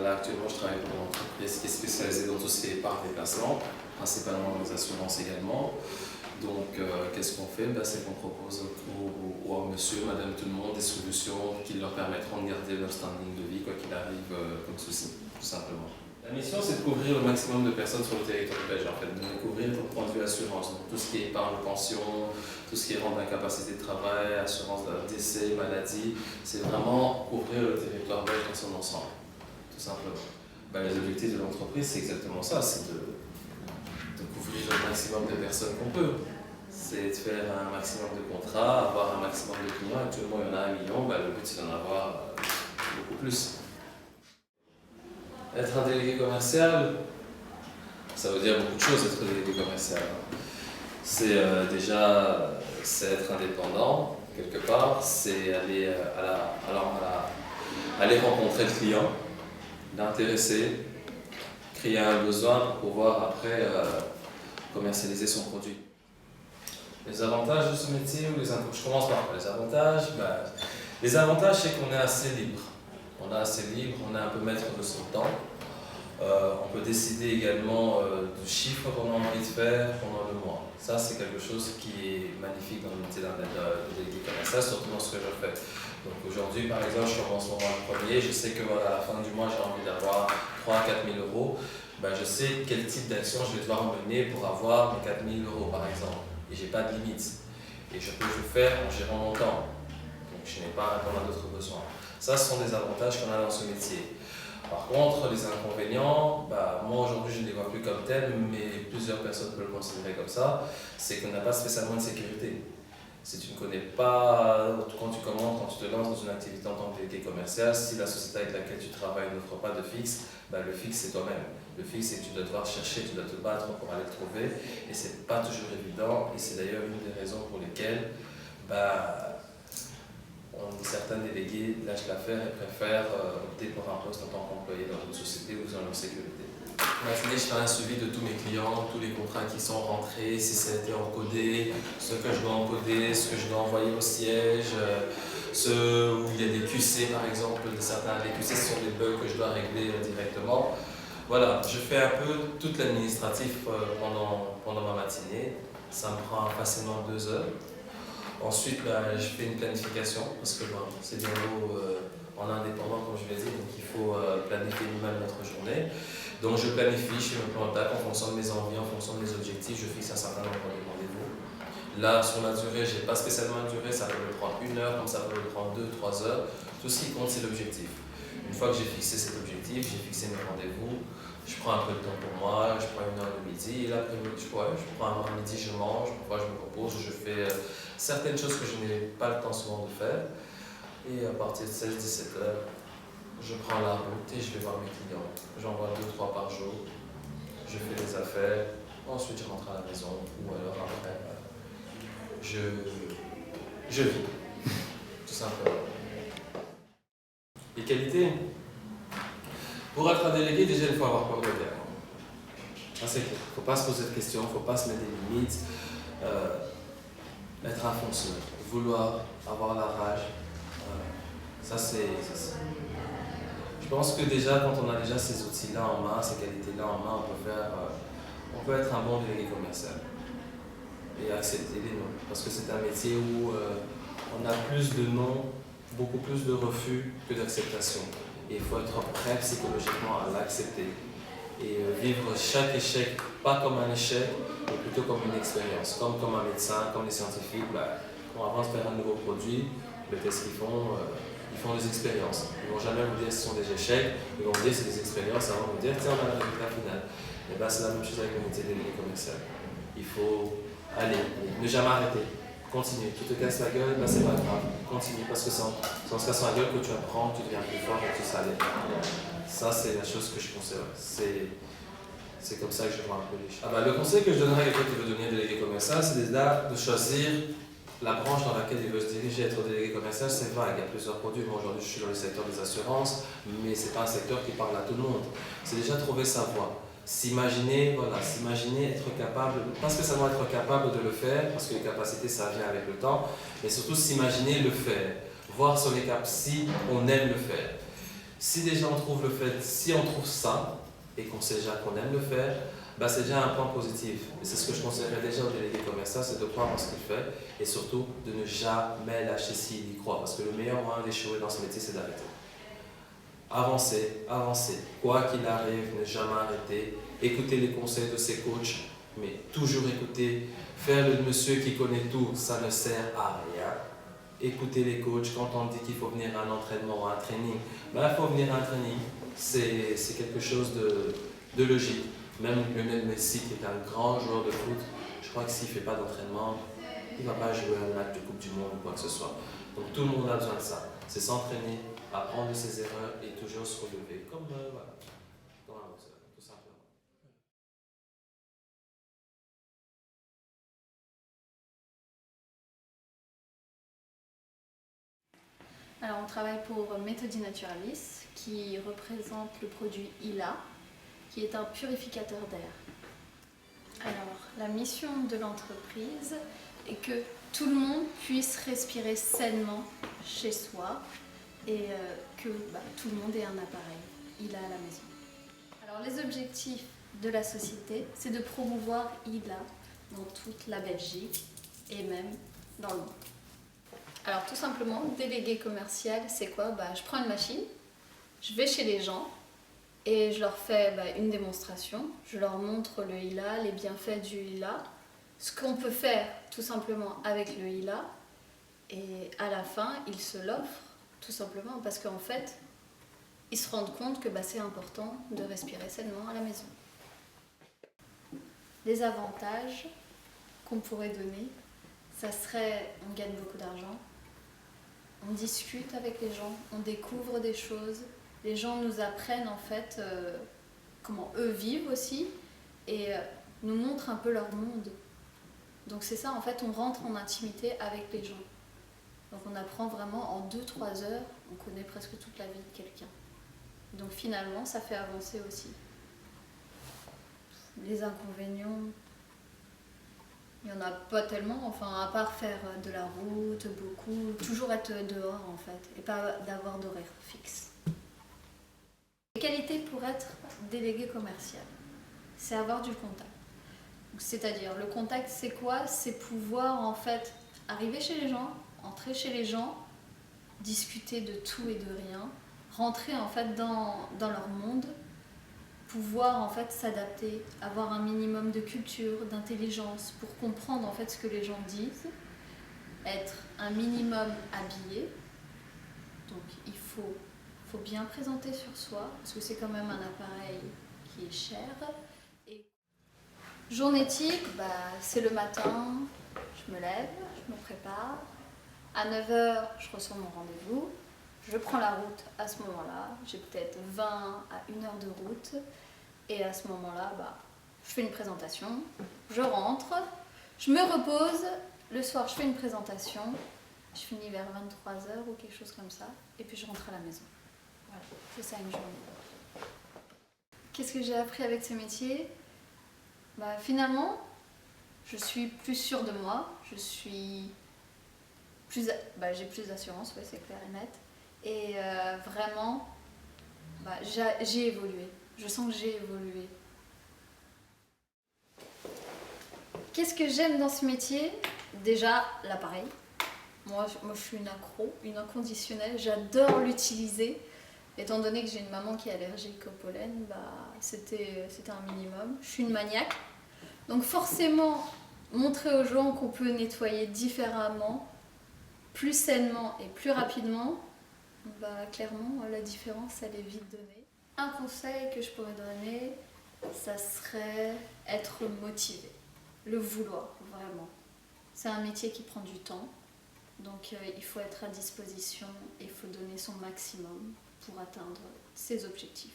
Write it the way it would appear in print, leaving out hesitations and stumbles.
Là, actuellement, je travaille pour une entreprise qui est spécialisée dans tout ce qui est épargne et placement, principalement dans les assurances également. Donc, qu'est-ce qu'on fait? C'est qu'on propose à monsieur, madame, tout le monde des solutions qui leur permettront de garder leur standing de vie, quoi qu'il arrive comme ceci, tout simplement. La mission, c'est de couvrir le maximum de personnes sur le territoire belge, en fait, de couvrir le point de vue assurance, donc tout ce qui est épargne, pension, tout ce qui est rente d'incapacité de travail, assurance de décès, maladie, c'est vraiment couvrir le territoire belge dans son ensemble, tout simplement. Les objectifs de l'entreprise, c'est exactement ça, c'est de couvrir le maximum de personnes qu'on peut. C'est de faire un maximum de contrats, avoir un maximum de clients. Actuellement, il y en a 1 million, le but c'est d'en avoir beaucoup plus. Être un délégué commercial, ça veut dire beaucoup de choses être délégué commercial. C'est déjà c'est être indépendant, quelque part, c'est aller, aller rencontrer le client, l'intéresser, créer un besoin pour pouvoir après commercialiser son produit. Les avantages de ce métier ou les inconvénients? Je commence par les avantages. Les avantages, c'est qu'on est assez libre. On est assez libre, on est un peu maître de son temps. On peut décider également du chiffre qu'on a envie de faire pendant le mois. Ça, c'est quelque chose qui est magnifique dans le métier d'un délégué commercial, surtout dans ce que je fais. Donc aujourd'hui, par exemple, je commence mon mois le premier, je sais que à la fin du mois, j'ai envie d'avoir 3 000 à 4 000 euros. Je sais quel type d'action je vais devoir mener pour avoir mes 4 000 euros, par exemple. Et je n'ai pas de limite. Et je peux le faire en gérant mon temps. Donc je n'ai pas à répondre à d'autres besoins. Ça, ce sont des avantages qu'on a dans ce métier. Par contre, les inconvénients, moi aujourd'hui je ne les vois plus comme tels, mais plusieurs personnes peuvent le considérer comme ça, c'est qu'on n'a pas spécialement de sécurité. Si tu ne connais pas, quand tu commences, quand tu te lances dans une activité en tant que délégué commercial, si la société avec laquelle tu travailles n'offre pas de fixe, le fixe c'est toi-même. Le fixe c'est que tu dois devoir chercher, tu dois te battre pour aller le trouver, et c'est pas toujours évident, et c'est d'ailleurs une des raisons pour lesquelles certains délégués lâchent l'affaire et préfèrent opter pour un poste en tant qu'employé dans une société où ils ont leur sécurité. Maintenant, je fais un suivi de tous mes clients, tous les contrats qui sont rentrés, si ça a été encodé, ce que je dois encoder, ce que je dois envoyer au siège, ceux où il y a des QC par exemple, les QC ce sont des bugs que je dois régler directement. Voilà, je fais un peu toute l'administratif pendant ma matinée, ça me prend facilement 2 heures. Ensuite, je fais une planification parce que c'est bien beau en indépendant, comme je l'ai dit, donc il faut planifier nous-mêmes notre journée. Donc je planifie, je fais mon plan d'attaque en fonction de mes envies, en fonction de mes objectifs, je fixe un certain nombre de rendez-vous. Là, sur la durée, je n'ai pas spécialement une durée, ça peut me prendre 1 heure, comme ça peut me prendre 2, 3 heures. Tout ce qui compte, c'est l'objectif. Une fois que j'ai fixé cet objectif, j'ai fixé mes rendez-vous, je prends un peu de temps pour moi, je prends 1 heure le midi, et l'après-midi, je prends un midi, je mange, parfois je me repose, je fais certaines choses que je n'ai pas le temps souvent de faire. Et à partir de 16-17 heures, je prends la route et je vais voir mes clients. J'envoie 2-3 par jour, je fais les affaires, ensuite je rentre à la maison, ou alors après, je vis, tout simplement. Les qualités. Pour être un délégué, déjà il faut avoir peur de l'air. C'est clair. Il ne faut pas se poser de questions, il ne faut pas se mettre des limites. Être un fonceur, vouloir avoir la rage, ça c'est. Je pense que déjà quand on a déjà ces outils-là en main, ces qualités-là en main, on peut être un bon délégué commercial et accepter les noms. Parce que c'est un métier où on a plus de noms, beaucoup plus de refus que d'acceptation. Et il faut être prêt psychologiquement à l'accepter et vivre chaque échec, pas comme un échec, mais plutôt comme une expérience. Comme un médecin, comme les scientifiques, avant de faire un nouveau produit, qu'est-ce qu'ils font? Ils font des expériences. Ils ne vont jamais vous dire que ce sont des échecs, ils vont vous dire que c'est des expériences avant de vous dire tiens, on a le résultat final. Et c'est la même chose avec le métier de délégué commercial. Il faut aller, ne jamais arrêter. Continue. Tu te casses la gueule, c'est pas grave. Continue parce que c'est en se cassant la gueule que tu apprends, tu deviens plus fort et tout ça. Ça, c'est la chose que je conseille. C'est comme ça que je vois un peu les choses. Le conseil que je donnerais à quelqu'un qui veut devenir délégué commercial, c'est déjà de choisir la branche dans laquelle il veut se diriger. Être délégué commercial, c'est vague. Il y a plusieurs produits. Moi, aujourd'hui, je suis dans le secteur des assurances, mais ce n'est pas un secteur qui parle à tout le monde. C'est déjà trouver sa voie. S'imaginer, être capable, pas spécialement être capable de le faire, parce que les capacités, ça vient avec le temps, mais surtout s'imaginer le faire, voir si on aime le faire. Si déjà on trouve si on trouve ça, et qu'on sait déjà qu'on aime le faire, bah c'est déjà un point positif. Et c'est ce que je conseillerais déjà au délégué commercial, c'est de croire en ce qu'il fait et surtout de ne jamais lâcher s'il y croit. Parce que le meilleur moyen d'échouer dans ce métier, c'est d'arrêter. Avancer, avancer. Quoi qu'il arrive, ne jamais arrêter. Écouter les conseils de ses coachs, mais toujours écouter. Faire le monsieur qui connaît tout, ça ne sert à rien. Écouter les coachs. Quand on dit qu'il faut venir à un entraînement ou à un training, ben, il faut venir à un training. C'est quelque chose de logique. Même Lionel Messi, qui est un grand joueur de foot, je crois que s'il ne fait pas d'entraînement, il ne va pas jouer un match de Coupe du Monde ou quoi que ce soit. Donc tout le monde a besoin de ça. C'est s'entraîner, apprendre de ses erreurs et toujours se relever. Comme voilà, dans la boxe, tout simplement. Alors on travaille pour Methodi Naturalis qui représente le produit ILA qui est un purificateur d'air. Alors la mission de l'entreprise est que tout le monde puisse respirer sainement chez soi et que tout le monde ait un appareil ILA à la maison. Alors les objectifs de la société, c'est de promouvoir ILA dans toute la Belgique et même dans le monde. Alors tout simplement, délégué commercial, c'est quoi? Je prends une machine, je vais chez les gens et je leur fais une démonstration. Je leur montre le ILA, les bienfaits du ILA, ce qu'on peut faire tout simplement avec le ILA et à la fin, ils se l'offrent tout simplement parce qu'en fait, ils se rendent compte que c'est important de respirer sainement à la maison. Les avantages qu'on pourrait donner, ça serait, on gagne beaucoup d'argent, on discute avec les gens, on découvre des choses, les gens nous apprennent en fait comment eux vivent aussi et nous montrent un peu leur monde. Donc c'est ça, en fait, on rentre en intimité avec les gens. Donc on apprend vraiment en 2-3 heures, on connaît presque toute la vie de quelqu'un. Donc finalement, ça fait avancer aussi. Les inconvénients, il n'y en a pas tellement, enfin, à part faire de la route, beaucoup, toujours être dehors en fait, et pas d'avoir d'horaire fixe. Les qualités pour être délégué commercial, c'est avoir du contact. C'est-à-dire, le contact, c'est quoi? C'est pouvoir en fait arriver chez les gens, entrer chez les gens, discuter de tout et de rien, rentrer en fait dans leur monde, pouvoir en fait s'adapter, avoir un minimum de culture, d'intelligence pour comprendre en fait ce que les gens disent, être un minimum habillé, donc il faut bien présenter sur soi parce que c'est quand même un appareil qui est cher. Et journée type, c'est le matin, je me lève, je me prépare, à 9h je reçois mon rendez-vous. Je prends la route à ce moment-là, j'ai peut-être 20 à 1 heure de route et à ce moment-là, je fais une présentation, je rentre, je me repose, le soir je fais une présentation, je finis vers 23h ou quelque chose comme ça et puis je rentre à la maison. Voilà, c'est ça une journée. Qu'est-ce que j'ai appris avec ce métier? Finalement, je suis plus sûre de moi, j'ai plus d'assurance, ouais, c'est clair et net. Et vraiment, j'ai évolué. Je sens que j'ai évolué. Qu'est-ce que j'aime dans ce métier? Déjà, l'appareil. Moi, je suis une accro, une inconditionnelle. J'adore l'utiliser. Étant donné que j'ai une maman qui est allergique au pollen, c'était un minimum. Je suis une maniaque. Donc forcément, montrer aux gens qu'on peut nettoyer différemment, plus sainement et plus rapidement, clairement, la différence, elle est vite donnée. Un conseil que je pourrais donner, ça serait être motivé, le vouloir, vraiment. C'est un métier qui prend du temps, donc il faut être à disposition et il faut donner son maximum pour atteindre ses objectifs.